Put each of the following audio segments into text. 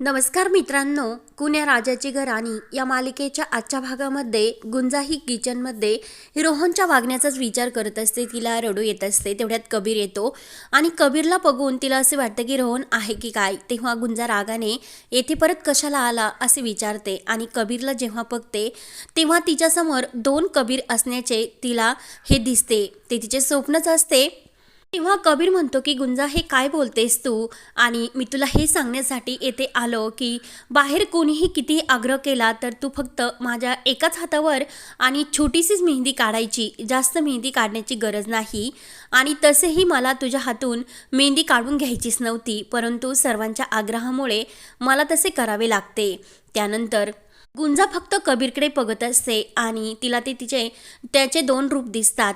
नमस्कार मित्रांनो, कुण्या राजाची घराणी या मालिकेच्या आजच्या भागामध्ये गुंजा ही किचनमध्ये रोहनच्या वागण्याचाच विचार करत असते. तिला रडू येत असते. तेवढ्यात कबीर येतो आणि कबीरला बघून तिला असे वाटतं की रोहन आहे की काय. तेव्हा गुंजा रागाने येथे परत कशाला आला असे विचारते आणि कबीरला जेव्हा बघते तेव्हा तिच्यासमोर दोन कबीर असण्याचे तिला हे दिसते. ते तिचे स्वप्नच असते. तेव्हा कबीर म्हणतो की गुंजा हे काय बोलतेस तू, आणि मी तुला हे सांगण्यासाठी येथे आलो की बाहेर कोणीही कितीही आग्रह केला तर तू फक्त माझ्या एकाच हातावर आणि छोटीशीच मेहंदी काढायची, जास्त मेहंदी काढण्याची गरज नाही. आणि तसेही मला तुझ्या हातून मेहंदी काढून घ्यायचीच नव्हती, परंतु सर्वांच्या आग्रहामुळे मला तसे करावे लागते. त्यानंतर गुंजा फक्त कबीरकडे बघत असते आणि तिला त्याचे दोन रूप दिसतात.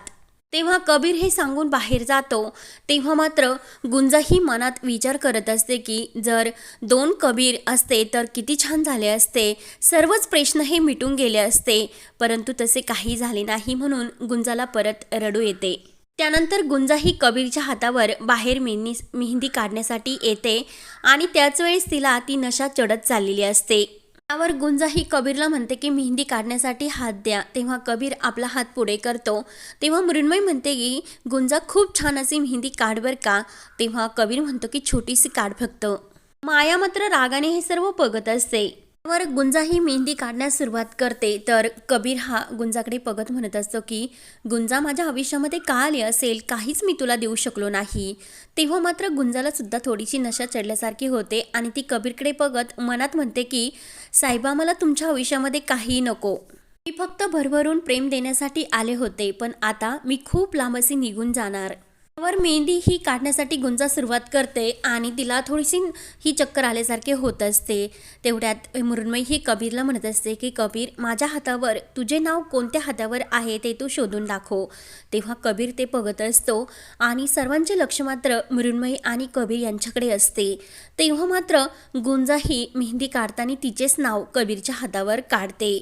तेव्हा कबीर हे सांगून बाहेर जातो. तेव्हा मात्र गुंजा ही मनात विचार करत असते की जर दोन कबीर असते तर किती छान झाले असते, सर्वच प्रश्न हे मिटून गेले असते. परंतु तसे काही झाले नाही, म्हणून गुंजाला परत रडू येते. त्यानंतर गुंजा ही कबीरच्या हातावर बाहेर मेहंदी काढण्यासाठी येते आणि त्याच वेळेस तिला ती नशा चढत चाललेली असते. त्यावर गुंजा ही कबीरला म्हणते की मेहंदी काढण्यासाठी हात द्या. तेव्हा कबीर आपला हात पुढे करतो. तेव्हा मृण्मयी म्हणते की गुंजा खूप छान अशी मेहंदी काढ बर का. तेव्हा कबीर म्हणतो की छोटीशी काढ फक्त. माया मात्र रागाने हे सर्व बघत असते. त्यावर गुंजा ही मेहंदी काढण्यास सुरुवात करते. तर कबीर हा गुंजाकडे बघत म्हणत असतो की गुंजा माझ्या आयुष्यामध्ये का आली असेल, काहीच मी तुला देऊ शकलो नाही. तेव्हा मात्र गुंजाला सुद्धा थोडीशी नशा चढल्यासारखी होते आणि ती कबीरकडे बघत मनात म्हणते की साहेबा, मला तुमच्या आयुष्यामध्ये काही नको. मी फक्त भरभरून प्रेम देण्यासाठी आले होते, पण आता मी खूप लांब अशी निघून जाणार. त्यावर मेहंदी ही काढण्यासाठी गुंजा सुरुवात करते आणि तिला थोडीशी ही चक्कर आल्यासारखे होत असते. तेवढ्यात मृण्मयी ही कबीरला म्हणत असते की कबीर, माझ्या हातावर तुझे नाव कोणत्या हातावर आहे ते तू शोधून दाखव. तेव्हा कबीर ते बघत असतो आणि सर्वांचे लक्ष मात्र मृण्मयी आणि कबीर यांच्याकडे असते. तेव्हा मात्र गुंजा ही मेहंदी काढताना तिचेच नाव कबीरच्या हातावर काढते.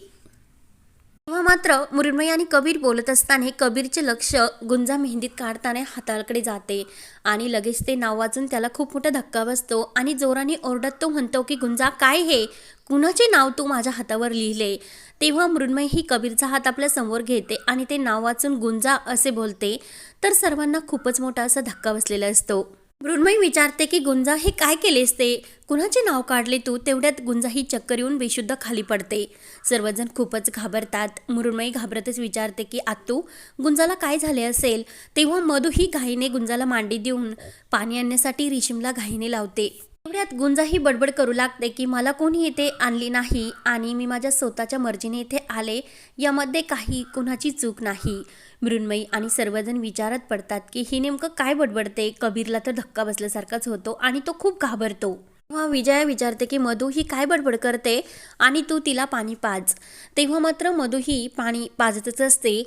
तेव्हा मात्र मृण्मयी आणि कबीर बोलत असताना कबीरचे लक्ष गुंजा मेहंदीत काढताना हाताकडे जाते आणि लगेच ते नाव वाचून त्याला खूप मोठा धक्का बसतो आणि जोराने ओरडत तो म्हणतो की गुंजा, काय हे, कुणाचे नाव तू माझ्या हातावर लिहिले. तेव्हा मृण्मयी ही कबीरचा हात आपल्या समोर घेते आणि ते नाव वाचून गुंजा असे बोलते. तर सर्वांना खूपच मोठा असा धक्का बसलेला असतो. मृण्मयी विचारते की गुंजा, हे काय केलेस, ते कुणाचे नाव काढले तू. तेवढ्यात गुंजा ही चक्कर येऊन बेशुद्ध खाली पडते. सर्वजण खूपच घाबरतात. मृण्मयी घाबरतच विचारते की आत्तू, गुंजाला काय झाले असेल. तेव्हा मधू ही घाईने गुंजाला मांडी देऊन पाणी आणण्यासाठी रेशीमला घाईने लावते. तेवढ्यात गुंजा ही बडबड करू लागते की मला कोणी इथे आणली नाही आणि मी माझ्या स्वतःच्या मर्जीने इथे आले, यामध्ये काही कुणाची चूक नाही. मृण्मयी आणि सर्वजण विचारत पडतात की ही नेमकं काय बडबडते. कबीरला तर धक्का बसल्यासारखाच होतो आणि तो खूप घाबरतो. तेव्हा विजया विचारते की मधू ही काय बडबड करते आणि तू तिला पाणी पाज. तेव्हा मात्र मधू ही पाणी पाजतच असते.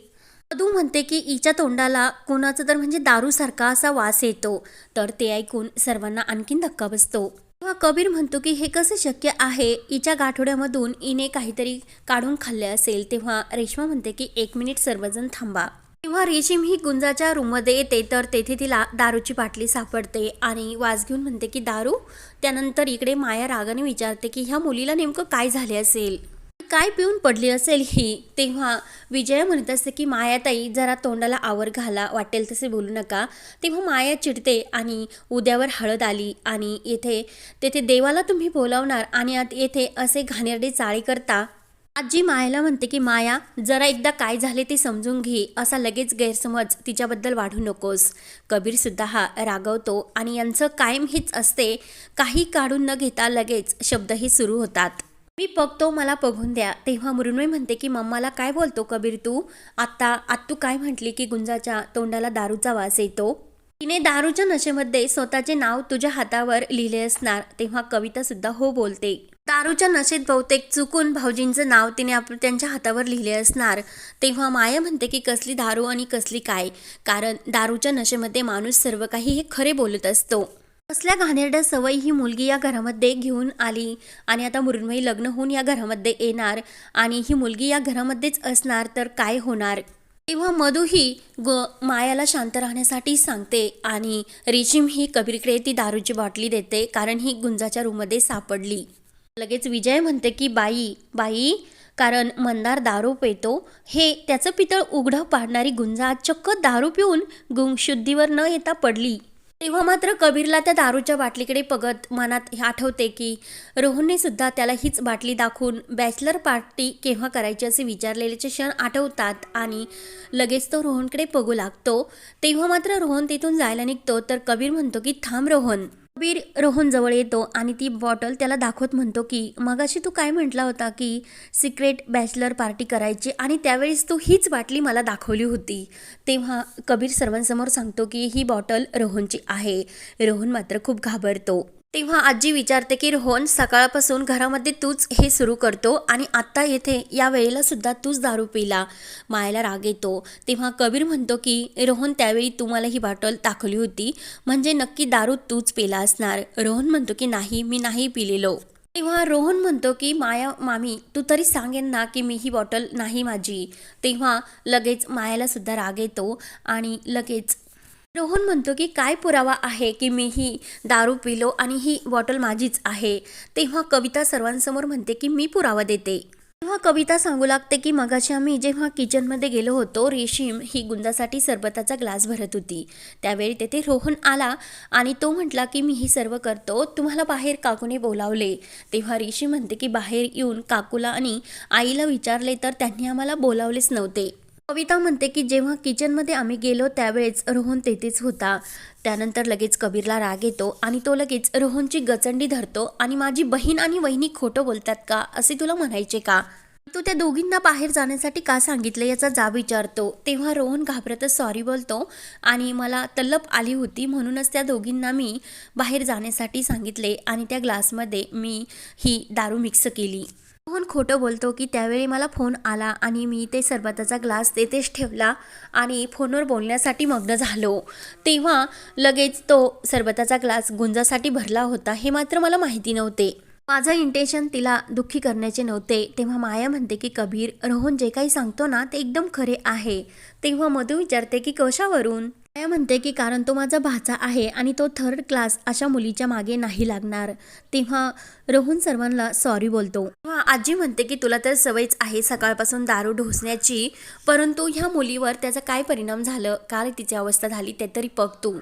मधू म्हणते की हिच्या तोंडाला कोणाचं तर म्हणजे दारूसारखा असा वास येतो. तर ते ऐकून सर्वांना आणखीन धक्का बसतो. तेव्हा कबीर म्हणतो की हे कसं शक्य आहे, हिच्या गाठोड्यामधून हिने काहीतरी काढून खाल्ले असेल. तेव्हा रेश्मा म्हणते की 1 मिनिट सर्वजण थांबा. तेव्हा रेशीम ही गुंजाच्या रूममध्ये येते तर तेथे तिला दारूची बाटली सापडते आणि वास घेऊन म्हणते की दारू. त्यानंतर इकडे माया रागाने विचारते की ह्या मुलीला नेमकं काय झाले असेल, काय पिऊन पडली असेल ही. तेव्हा विजया म्हणत असते की मायाताई, जरा तोंडाला आवर घाला, वाटेल तसे बोलू नका. तेव्हा माया चिडते आणि उद्यावर हळद आली आणि तेथे देवाला तुम्ही बोलावणार आणि येथे असे घाणेरडे चाळे करता. आजी मायाला म्हणते की माया, जरा एकदा काय झाले ते समजून घे, असा लगेच गैरसमज तिच्याबद्दल वाढू नकोस. कबीर सुद्धा हा रागवतो आणि यांचं कायम हेच असते, काही काढून न घेता लगेच शब्दही सुरू होतात. मी बघतो, मला बघून द्या. तेव्हा मृण्मयी म्हणते की मम्माला काय बोलतो कबीर तू. आत्तू काय म्हटली की गुंजाच्या तोंडाला दारूचा वास येतो. तिने दारूच्या नशेमध्ये स्वतःचे नाव तुझ्या हातावर लिहिले असणार. तेव्हा कविता सुद्धा हो बोलते. दारूच्या नशेत बहुतेक चुकून भाऊजींचं नाव तिने त्यांच्या हातावर लिहिले असणार. तेव्हा माया म्हणते की कसली दारू आणि कसली काय, कारण दारूच्या नशेमध्ये माणूस सर्व काही हे खरे बोलत असतो. कसल्या घाणेरड्या सवयी ही मुलगी या घरामध्ये घेऊन आली आणि आता मृण्मयी लग्न होऊन या घरामध्ये येणार आणि ही मुलगी या घरामध्येच असणार तर काय होणार. तेव्हा मधू ही मायाला शांत राहण्यासाठी सांगते आणि रेशीम ही कबीरकडे ती दारूची बाटली देते, कारण ही गुंजाच्या रूममध्ये सापडली. लगेच विजय म्हणते की बाई बाई, कारण मंदार दारू पितो, हे त्याचं पितळ उघडं पाडणारी गुंजा आज चक्क दारू पिऊन शुद्धीवर न येता पडली. तेव्हा मात्र कबीरला त्या दारूच्या बाटलीकडे बघत मनात आठवते की रोहनने सुद्धा त्याला हीच बाटली दाखवून बॅचलर पार्टी केव्हा करायची असे विचारलेले क्षण आठवतात आणि लगेच तो रोहनकडे बघू लागतो. तेव्हा मात्र रोहन तिथून जायला निघतो तर कबीर म्हणतो की थांब रोहन. कबीर रोहन जवळ येतो आणि ती बॉटल त्याला दाखवत म्हणतो की मगाशी तू काय म्हटला होता की सिक्रेट बॅचलर पार्टी करायची आणि त्यावेळेस तू हीच बाटली मला दाखवली होती. तेव्हा कबीर सर्वांसमोर सांगतो की ही बॉटल रोहनची आहे. रोहन मात्र खूप घाबरतो. तेव्हा आजी विचारते की रोहन, सकाळपासून घरामध्ये तूच हे सुरू करतो आणि आत्ता येथे या वेळेला सुद्धा तूच दारू पिला. मायाला राग येतो. तेव्हा कबीर म्हणतो की रोहन, त्यावेळी तू मला ही बॉटल दाखवली होती, म्हणजे नक्की दारू तूच पिला असणार. रोहन म्हणतो की नाही, मी नाही पिलेलो. तेव्हा रोहन म्हणतो की माया मामी, तू तरी सांगेन ना की मी ही बॉटल नाही माझी. तेव्हा लगेच मायाला सुद्धा राग येतो आणि लगेच रोहन म्हणतो की काय पुरावा आहे की मी ही दारू पिलो आणि ही बॉटल माझीच आहे. तेव्हा कविता सर्वांसमोर म्हणते की मी पुरावा देते. तेव्हा कविता सांगू लागते की मगाशी आम्ही जेव्हा किचनमध्ये गेलो होतो, रेशीम ही गुंजासाठी सरबताचा ग्लास भरत होती. त्यावेळी तेथे रोहन आला आणि तो म्हटला की मी ही सर्व करतो, तुम्हाला बाहेर काकूने बोलावले. तेव्हा रेशीम म्हणते की बाहेर येऊन काकूला आणि आईला विचारले तर त्यांनी आम्हाला बोलावलेच नव्हते. कविता म्हणते की जेव्हा किचनमध्ये आम्ही गेलो त्यावेळेस रोहन तेथेच होता. त्यानंतर लगेच कबीरला राग येतो आणि तो लगेच रोहनची गचंडी धरतो आणि माझी बहीण आणि वहिनी खोटं बोलतात का असे तुला म्हणायचे का? तू त्या दोघींना बाहेर जाण्यासाठी का सांगितले याचा जाब विचारतो. तेव्हा रोहन घाबरतच सॉरी बोलतो आणि मला तलप आली होती म्हणूनच त्या दोघींना मी बाहेर जाण्यासाठी सांगितले आणि त्या ग्लासमध्ये मी ही दारू मिक्स केली. रोहन खोटं बोलतो की त्यावेळी मला फोन आला आणि मी ते सरबताचा ग्लास तेथेच ठेवला आणि फोनवर बोलण्यासाठी मग्न झालो. तेव्हा लगेच तो सरबताचा ग्लास गुंजासाठी भरला होता हे मात्र मला माहिती नव्हते. माझं इंटेन्शन तिला दुःखी करण्याचे नव्हते. तेव्हा माया म्हणते की कबीर, रोहन जे काही सांगतो ना ते एकदम खरे आहे. तेव्हा मधू विचारते की कशावरून? माया म्हणते की कारण तो माझा भाचा आहे आणि तो थर्ड क्लास अशा मुलीच्या मागे नाही लागणार. तेव्हा रोहन सर्वांना सॉरी बोलतो. तेव्हा आजी म्हणते की तुला तर सवयच आहे सकाळपासून दारू ढोसण्याची, परंतु ह्या मुलीवर त्याचा काय परिणाम झालं, काय तिची अवस्था झाली ते तरी बघ तू.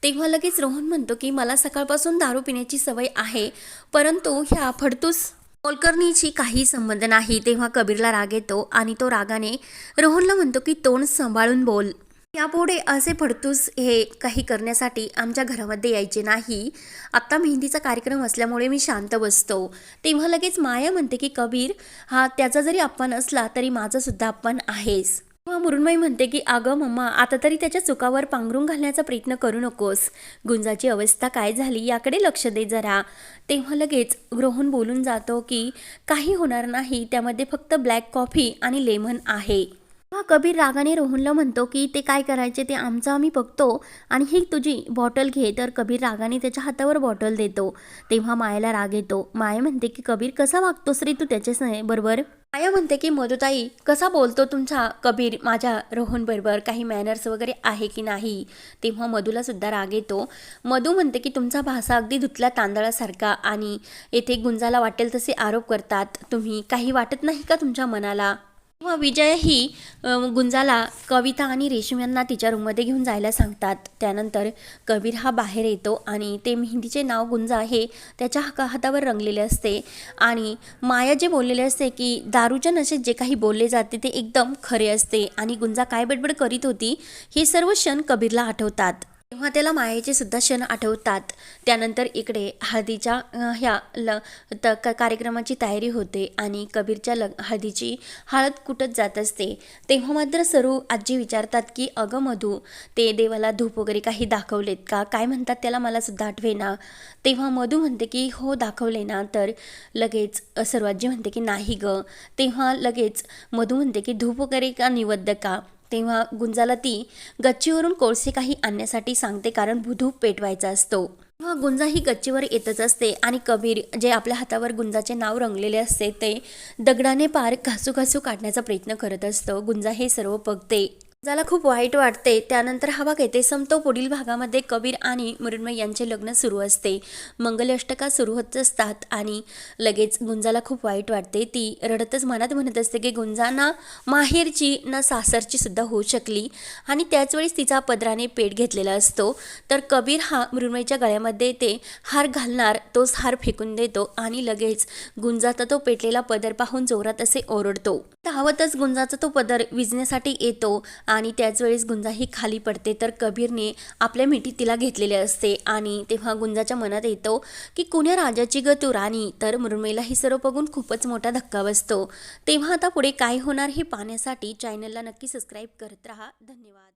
तेव्हा लगेच रोहन म्हणतो की मला सकाळपासून दारू पिण्याची सवय आहे, परंतु ह्या फडतूस मोलकरणीची काही संबंध नाही. तेव्हा कबीरला राग येतो आणि तो रागाने रोहनला म्हणतो की तोंड सांभाळून बोल. यापुढे असे फडतूस हे काही करण्यासाठी आमच्या घरामध्ये यायचे नाही. आत्ता मेहंदीचा कार्यक्रम असल्यामुळे मी शांत बसतो. तेव्हा लगेच माया म्हणते की कबीर, हा त्याचा जरी अपमान असला तरी माझा सुद्धा अपमान आहेस. तेव्हा मुरुणबाई म्हणते की अगं मम्मा, आता तरी त्याच्या चुकावर पांघरून घालण्याचा प्रयत्न करू नकोस. गुंजाची अवस्था काय झाली याकडे लक्ष दे जरा. तेव्हा लगेच रोहन बोलून जातो की काही होणार नाही, त्यामध्ये फक्त ब्लॅक कॉफी आणि लेमन आहे. तेव्हा कबीर रागाने रोहनला म्हणतो की ते काय करायचे ते आमचं आम्ही बघतो आणि ही तुझी बॉटल घे. तर कबीर रागाने त्याच्या हातावर बॉटल देतो. तेव्हा मायाला राग येतो. माया म्हणते की कबीर, कसा वागतोस रे तू त्याच्या बरोबर? माया म्हणते की मधुताई, कसा बोलतो तुमचा कबीर माझ्या रोहन बरोबर, काही मॅनर्स वगैरे आहे की नाही? तेव्हा मधूला सुद्धा राग येतो. मधू म्हणते की तुमचा भाषा अगदी धुतल्या तांदळासारखा आणि येथे गुंजाला वाटेल तसे आरोप करतात तुम्ही, काही वाटत नाही का तुमच्या मनाला? तेव्हा विजय ही गुंजाला कविता आणि रेशीम यांना तिच्या रूममध्ये घेऊन जायला सांगतात. त्यानंतर कबीर हा बाहेर येतो आणि ते मेहंदीचे नाव गुंजा हे त्याच्या हातावर रंगलेले असते आणि माया जे बोललेले असते की दारूच्या नशेत जे काही बोलले जाते ते एकदम खरे असते आणि गुंजा काय बडबड करीत होती हे सर्व क्षण कबीरला आठवतात. तेव्हा त्याला मायेचे सुद्धा क्षण आठवतात. त्यानंतर इकडे हळदीच्या कार्यक्रमाची तयारी होते आणि कबीरच्या हळदीची हळद कुटत जात असते. तेव्हा मात्र सरू आजी विचारतात की अगं मधू, ते देवाला धूप वगैरे काही दाखवलेत का, काय म्हणतात त्याला मला सुद्धा आठवेना. तेव्हा मधू म्हणते की हो दाखवले ना. तर लगेच सरू आजी म्हणते की नाही ग. तेव्हा लगेच मधू म्हणते की धूप वगैरे का निवद्द का. तेव्हा गुंजाला ती गच्चीवरून कोळसे काही आणण्यासाठी सांगते, कारण धूप पेटवायचा असतो. तेव्हा गुंजा ही गच्चीवर येतच असते आणि कबीर जे आपल्या हातावर गुंजाचे नाव रंगलेले असते ते दगडाने पार घासू काढण्याचा प्रयत्न करत असतो. गुंजा हे सर्व बघते. ज्याला खूप वाईट वाटते. त्यानंतर हा भाग येते संपतो. पुढील भागामध्ये कबीर आणि मृण्मयी यांचे लग्न सुरू असते. मंगलाष्टका सुरू होत असतात आणि लगेच गुंजाला खूप वाईट वाटते. ती रडतच मनात म्हणत असते की गुंजा ना माहेरची ना सासरची सुद्धा होऊ शकली. आणि त्याच वेळेस तिचा पदराने पेट घेतलेला असतो. तर कबीर हा मृण्मयीच्या गळ्यामध्ये ते हार घालणार, तोच हार फेकून देतो आणि लगेच गुंजाचा तो पेटलेला पदर पाहून जोरात असे ओरडतो. धावतच गुंजाचा तो पदर विझण्यासाठी येतो आणि त्याच वेळेस गुंजा ही खाली पडते. तर कबीरने आपल्या मिठीत तिला घेतलेले असते आणि तेव्हा गुंजाच्या मनात येतो की कुण्या राजाची ग तू राणी. तर मृण्मयीला ही सर्व बघून खूपच मोठा धक्का बसतो. तेव्हा आता पुढे काय होणार हे पाहण्यासाठी चॅनलला नक्की सबस्क्राईब करत राहा. धन्यवाद.